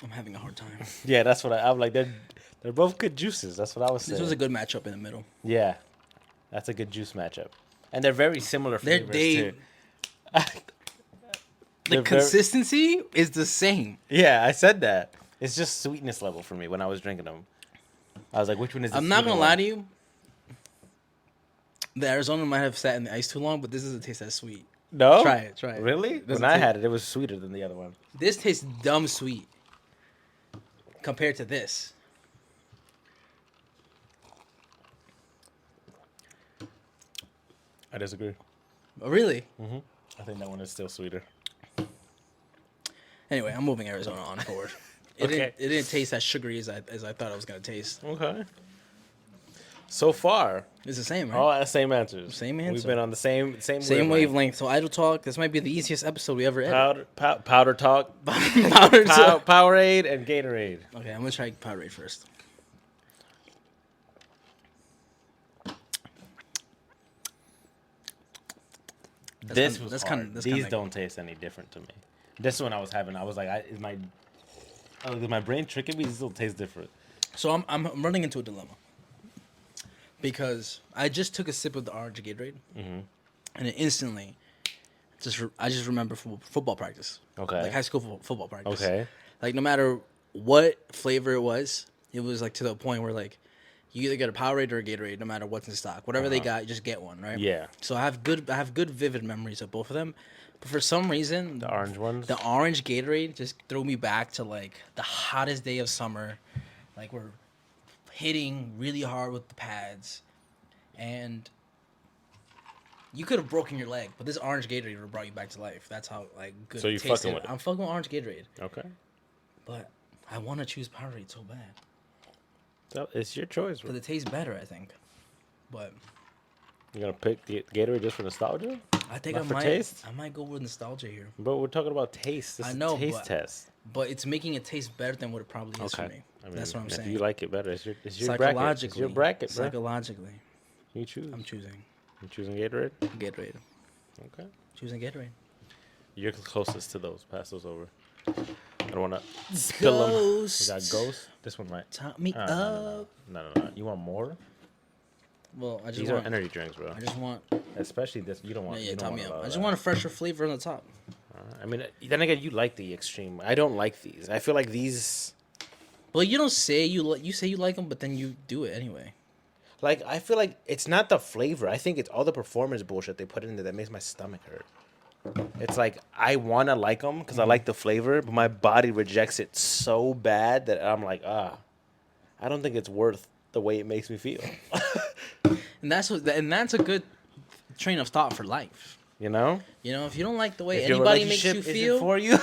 I'm having a hard time. Yeah, that's what I'm like. They're both good juices. That's what I was saying. This was a good matchup in the middle. Yeah, that's a good juice matchup, and they're very similar They're, flavors they too. the They're very- consistency is the same. Yeah, I said that. It's just sweetness level for me when I was drinking them. I was like, which one is? I'm not gonna lie to you. The Arizona might have sat in the ice too long, but this doesn't taste that sweet. No, Try it, try it. Really? Doesn't When I taste- had it, it was sweeter than the other one. This tastes dumb sweet compared to this. I disagree. Oh, really? I think that one is still sweeter. Anyway, I'm moving Arizona on forward. Okay. It didn't taste as sugary as I thought it was gonna taste. Okay. So far, It's the same, right? all same answers. Same We've answer. been on the same Same wavelength. So Idle Talk. This might be the easiest episode we ever edited. Powder talk, Powder Talk. Powerade, and Gatorade. Okay, I'm gonna try Powerade first. This kinda- was that's hard. kinda- that's These kinda- don't taste any different to me. This one I was having, I was like, is my brain tricking me? These still taste different. So I'm running into a dilemma because I just took a sip of the orange Gatorade, and it instantly I just remember football practice. Okay. Like high school football practice. Okay. Like no matter what flavor it was like to the point where like you either get a Powerade or a Gatorade, no matter what's in stock. Whatever they got, you just get one, right? Yeah. So I have good vivid memories of both of them, but for some reason The orange ones. the orange Gatorade just threw me back to like the hottest day of summer. Like we're hitting really hard with the pads, and you could have broken your leg, but this orange Gatorade would have brought you back to life. That's how like good. So it you tasted. fucking with it? I'm fucking with orange Gatorade, Okay. but I want to choose Powerade so bad So it's your choice, bro. because it tastes better, I think. But You're gonna pick the Gatorade just for nostalgia? I think Not I for might. taste? I might go with nostalgia here, But we're talking about taste. This I is know, a taste but- test. but it's making it taste better than what it probably is for Okay. me. I mean, That's what I'm if saying. you like it better, it's your bracket. Psychologically, It's your bracket, bro. Psychologically, You choose. I'm choosing You choosing Gatorade? Gatorade. Okay. Choosing Gatorade. You're closest to those. Pass those over. I don't want to spill them. We got Ghost. This one might. Top me up. No. You want more? Well, I just These want. are energy drinks, bro. I just want. Especially this. You don't want. Yeah, you don't top want me a up. lot I of just that. want a fresher flavor on the top. I mean, then again, you like the extreme. I don't like these. I feel like these. Well, you don't say you say you like them, but then you do it anyway. Like, I feel like it's not the flavor. I think it's all the performance bullshit they put in there that makes my stomach hurt. It's like, I want to like them because I like the flavor, but my body rejects it so bad that I'm like, I don't think it's worth the way it makes me feel. And that's a good train of thought for life. You know, If you don't like the way if your anybody makes you relationship feel, isn't for you,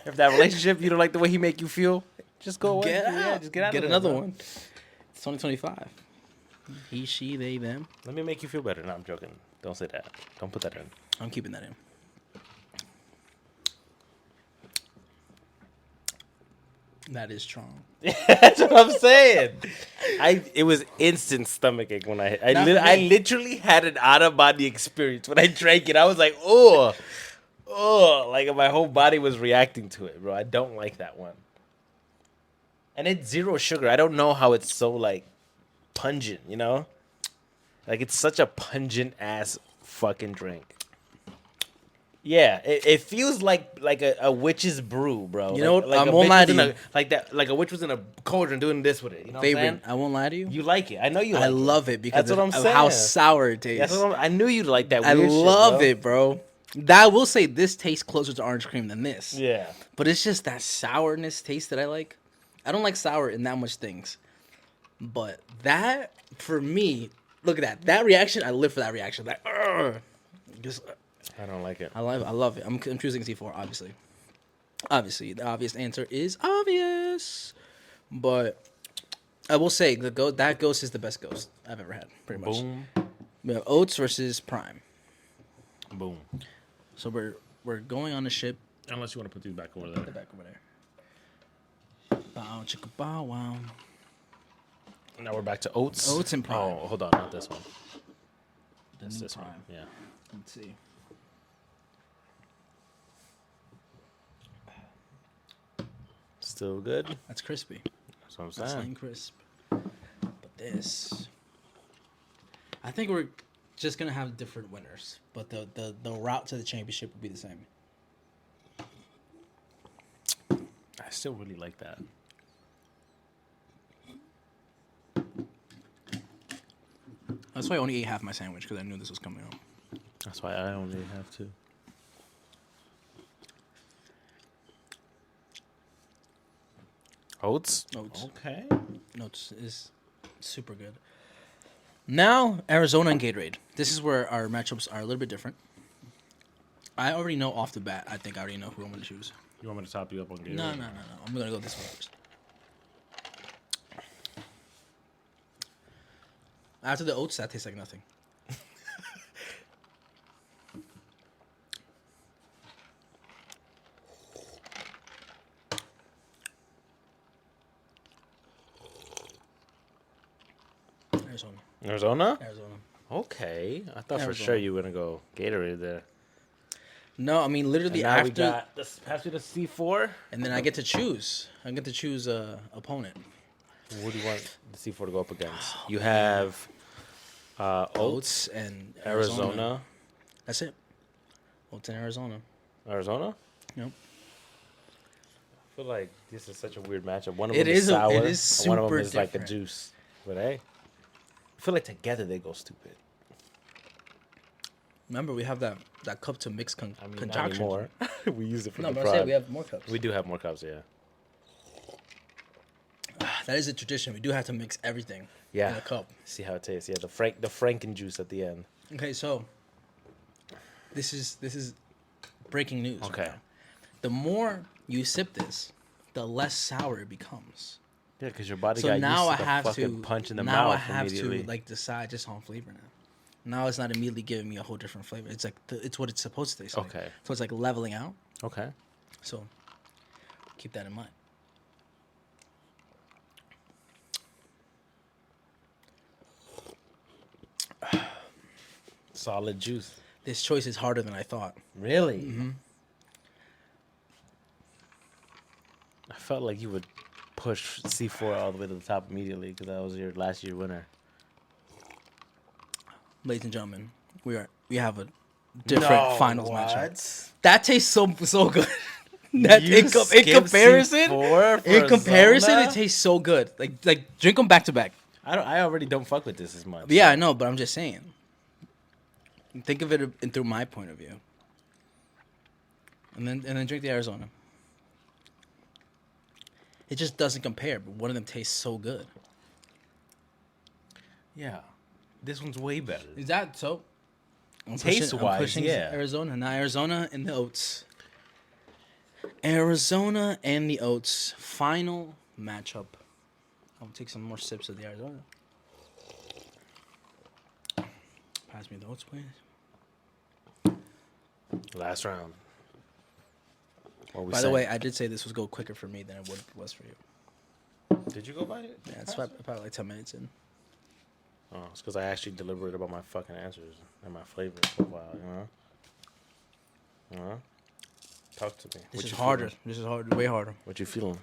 if that relationship you don't like the way he make you feel, just go away. get out. Yeah, just get out. Get of there, another bro. one. It's 2025. He, she, they, them. Let me make you feel better. No, I'm joking. Don't say that. Don't put that in. I'm keeping that in. That is strong. That's what I'm saying. It was instant stomachache when I Not for me. I literally had an out of body experience when I drank it. I was like, oh, like my whole body was reacting to it, bro. I don't like that one. And it's zero sugar. I don't know how it's so like pungent, you know? Like it's such a pungent ass fucking drink. Yeah, it feels like a witch's brew, bro. You know what? I a won't bitch lie was to in you. like that, like a witch was in a cauldron doing this with it. You know what I'm Favorite. saying? I won't lie to you. You like it. I know you like I it. love it because That's what I'm of how saying. sour it tastes. That's what I knew you'd like that I weird shit, love bro. it, bro. I will say this tastes closer to orange cream than this. Yeah. But it's just that sourness taste that I like. I don't like sour in that much things. But that, for me, look at that. That reaction, I live for that reaction. Like, just, I don't like it. I love it. I'm choosing C4, obviously. Obviously, the obvious answer is obvious. But I will say, that ghost is the best ghost I've ever had, pretty much. Boom. We have Oats versus Prime. Boom. So we're going on the ship. Unless you want to put these back over Put it there. back over there. Bow, chicka, bow, wow. Now we're back to oats. Oats and Prime. Oh, hold on, not this one. The It's new this Prime. one. Yeah. Let's see. Still good. That's crispy. That's what I'm That's saying. plain crisp. But this, I think we're just gonna have different winners, but the route to the championship will be the same. I still really like that. That's why I only ate half my sandwich because I knew this was coming up. That's why I only have two. Oats. Oats. Okay. Oats is super good. Now Arizona and Gatorade. This is where our matchups are a little bit different. I already know off the bat. I think I already know who I'm gonna choose. You want me to top you up on Gatorade? No. I'm gonna go this one first. After the oats, that tastes like nothing. Arizona. Arizona? Arizona. Okay. I thought for Arizona. sure you were going to go Gatorade there. No, I mean literally And now we after, got this, pass me the C4. and then I get to choose. I get to choose a opponent. What do you want the C4 to go up against? You have Oats, Oats and Arizona. Arizona. That's it. Oats and Arizona. Arizona? Yep. I feel like this is such a weird matchup. One of It them is is sour, it is and one of them super is like a different. juice. But hey, I feel like together they go stupid. Remember, we have that cup to mix I mean, not concoction. anymore. We use it for No, the but I said pride. we have more cups. We do have more cups, yeah. That is a tradition. We do have to mix everything Yeah. in a cup. See how it tastes. Yeah, the Franken juice at the end. Okay, so this is breaking news. right Okay. now. The more you sip this, the less sour it becomes. Yeah, because your body So got now used I to the have fucking to punch in the now mouth I have immediately. to like decide just on flavor now. Now it's not immediately giving me a whole different flavor. It's like it's what it's supposed to taste like. Okay. So it's like leveling out. Okay. So keep that in mind. Solid juice. This choice is harder than I thought. Really? Mm-hmm. I felt like you would push C4 all the way to the top immediately because that was your last year winner. Ladies and gentlemen, we have a different finals matchup. matchup. That tastes so good. That in comparison, it tastes so good. Like drink them back to back. I already don't fuck with this as much. Yeah, I know, but I'm just saying. Think of it through my point of view. And then drink the Arizona. It just doesn't compare, but one of them tastes so good. Yeah. This one's way better. Is that so? Taste-wise, yeah. Arizona. Now Arizona and the oats. Arizona and the oats. Final matchup. I'll take some more sips of the Arizona. Pass me the oats, please. Last round. By the way, I did say this would go quicker for me than it was for you. Did you go by it? Yeah, it's probably like 10 minutes in. Oh, it's because I actually deliberate about my fucking answers and my flavor profile, you know? Talk to me. This is harder. Feeling? This is hard. Way harder. What you feeling?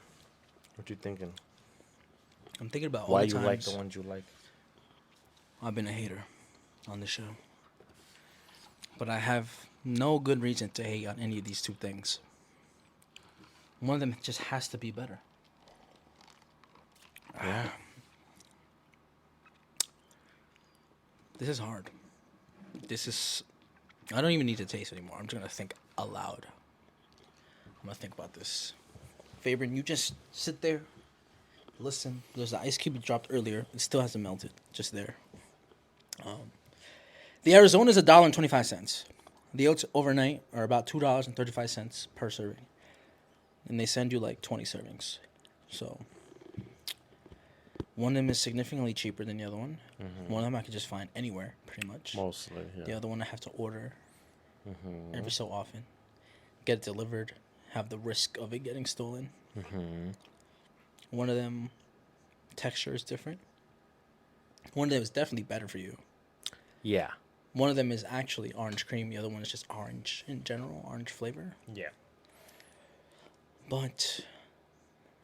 What you thinking? I'm thinking about all why the you times like the ones you like. I've been a hater on the show. But I have no good reason to hate on any of these two things. One of them just has to be better. Yeah. This is hard. I don't even need to taste anymore. I'm just going to think aloud. I'm going to think about this. Fabian, you just sit there, listen. There's the ice cube you dropped earlier. It still hasn't melted. Just there. The Arizona is $1.25. The oats overnight are about $2.35 per serving. And they send you like 20 servings. So one of them is significantly cheaper than the other one. Mm-hmm. One of them I could just find anywhere, pretty much. Mostly, yeah. The other one I have to order every so often. Get it delivered. Have the risk of it getting stolen. Mm-hmm. One of them, texture is different. One of them is definitely better for you. Yeah. One of them is actually orange cream. The other one is just orange in general, orange flavor. Yeah. But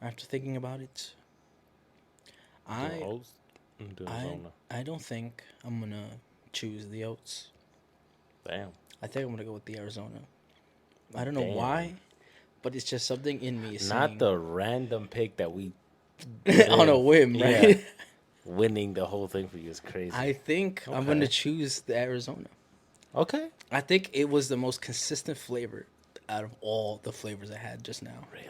after thinking about it, I don't think I'm going to choose the oats. Damn. I think I'm going to go with the Arizona. I don't know why, but it's just something in me Not saying, the random pick that we on a whim, right? Yeah. Winning the whole thing for you is crazy. I think I'm going to choose the Arizona. Okay. I think it was the most consistent flavor out of all the flavors I had just now. Really?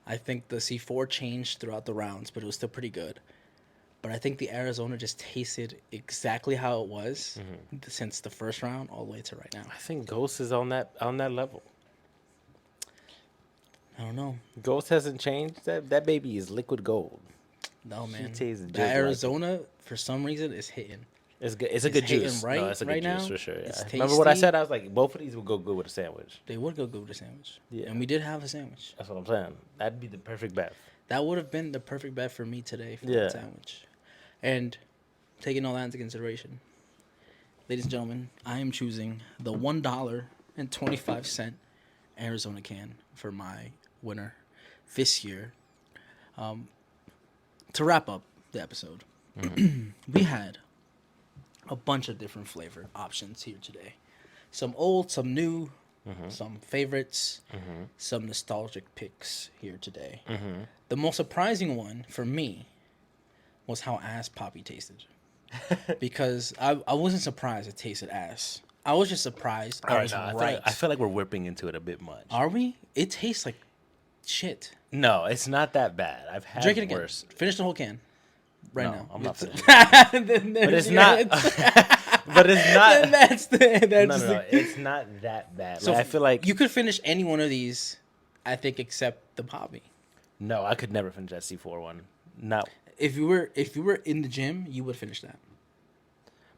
I think the C4 changed throughout the rounds, but it was still pretty good. But I think the Arizona just tasted exactly how it was since the first round all the way to right now. I think Ghost is on that level. I don't know. Ghost hasn't changed. That baby is liquid gold. No, man. That Arizona, for some reason, is hitting. It's good. It's a good juice. Right, no, it's a good right juice now, for sure. Yeah. it's Remember what I tasty. said? I was like, both of these would go good with a sandwich. They would go good with a sandwich. Yeah. And we did have a sandwich. That's what I'm saying. That'd be the perfect bet. That would have been the perfect bet for me today for Yeah. that sandwich. And taking all that into consideration, ladies and gentlemen, I am choosing the $1.25 Arizona can for my winner this year. To wrap up the episode, we had a bunch of different flavor options here today. Some old, some new, some favorites, some nostalgic picks here today. The most surprising one for me was how ass Poppy tasted. Because I wasn't surprised it tasted ass. I was just surprised I was right. I feel like we're whipping into it a bit much. Are we? It tastes like shit. No, it's not that bad. I've had Drink it again. worse. Finish the whole can. Right No, now. I'm not finishing. But It's not. But it's not. That's No. It's not that bad. So I feel like you could finish any one of these, I think, except the Poppy. no, I could never finish that C4 one. Not, If you were in the gym, you would finish that.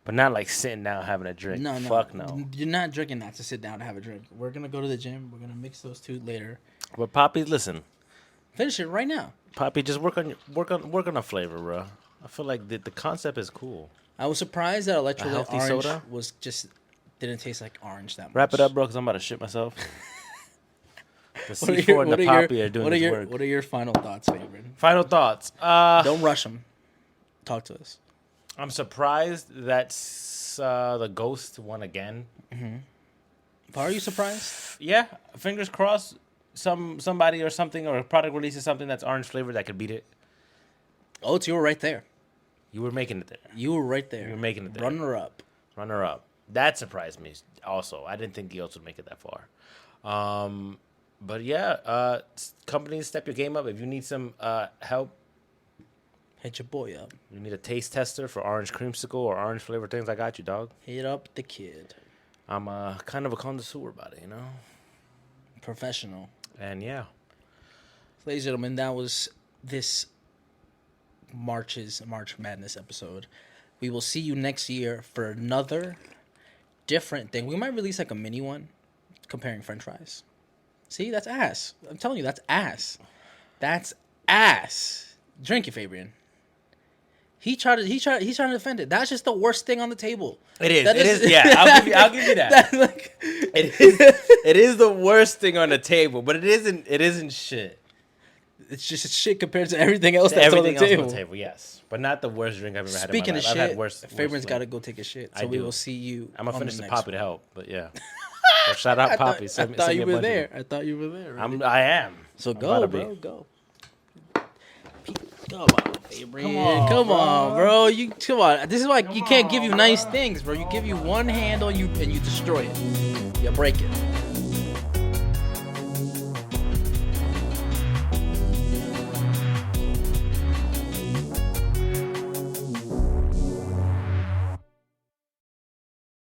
but not like sitting down having a drink. No. Fuck no. You're not drinking that to sit down and have a drink. We're gonna go to the gym. We're gonna mix those two later. But Poppy, listen, Finish it right now. Poppy, just work on a flavor, bro. I feel like the concept is cool. I was surprised that electrolyte healthy orange soda? was just didn't taste like orange that much. Wrap it up, bro, because I'm about to shit myself. The What are C4 your- and what the are your- Poppy are doing what are this your work. What are your final thoughts, favorite? Final thoughts. Don't rush them. Talk to us. I'm surprised that the Ghost won again. Are you surprised? Yeah, fingers crossed. Somebody or something or a product releases something that's orange flavored that could beat it. Oh, you were right there. You were making it there. You were right there. You were making it there. Runner up. Runner up. That surprised me also. I didn't think the Oats would make it that far. But yeah, companies, step your game up. If you need some help, Hit your boy up. You need a taste tester for orange creamsicle or orange flavor things? I got you, dog. Hit up the kid. I'm kind of a connoisseur about it, Professional. And yeah. Ladies and gentlemen, that was this March Madness episode. We will see you next year for another different thing. We might release like a mini one comparing French fries. See, that's ass. I'm telling you, that's ass. That's ass. Drink it, Fabian. He's trying to defend it. That's just the worst thing on the table. It is. That It is. Yeah, I'll give you that. That's like, It is the worst thing on the table, but it isn't shit. it's just shit compared to everything else that's Everything on the else table. on the table, yes, but not the worst drink I've ever had. Speaking in my of life. shit, I've had worse. Fabian's got to like, go take a shit. I So we do. will see you. I'm gonna finish the next Poppy one. to help, but yeah. So shout out Poppy. I Send thought me you a were bunch of there. them. I thought you were there. Right? I am. So I'm go, about to bro. be. Go. Come on, Fabian. Come on, bro. Come on. This is why you can't give you nice things, bro. You give you one handle, and you destroy it. You break it.